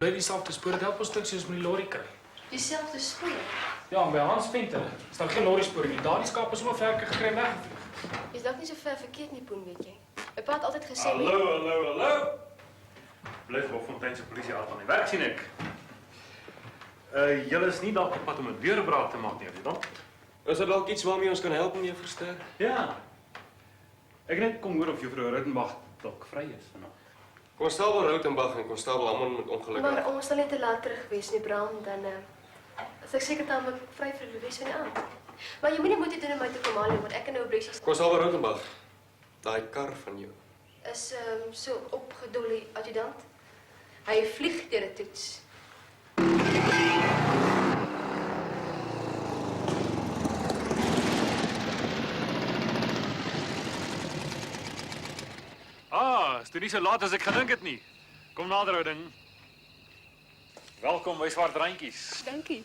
Bly dieselfde spoor, dit help ons niks soos met die lorry kry. Dieselfde spoor. Ja, en by Hans Venter staan geen lorry spoor nie. Daardie skaap is onverwerke gekry en weggevlieg. Is dalk nie so ver verkeerd nie, Poen, weet jy. My pa het altyd gesê... Hallo. Bly Hoffontein se polisie aan die werk sien ek. Julle is nie dalk op pad om 'n deurbraak te maak nie, weet jy dan? Is daar dalk iets waarmee ons kan help, meneer Verster? Ja. Ek het net kom hoor of juffrou Rittenbach dalk vry is vanaand. Konstabel Rautenbach en konstabel Hammond moet ongelukkig. Maar ons sal net te laat terug wees, nie Bram, dan as ek seker dan vry vir die res van die aand. Maar jy moenie moeite doen om my te kom haal nie, want ek kan nou breksies Konstabel Rautenbach, daai kar van jou. is so opgedolle adjudant. Hy vlieg deur 'n toets. Is toe nie so laat as ek gedink het nie. Kom nader ou ding. Welkom by Swart Randjies. Dankie.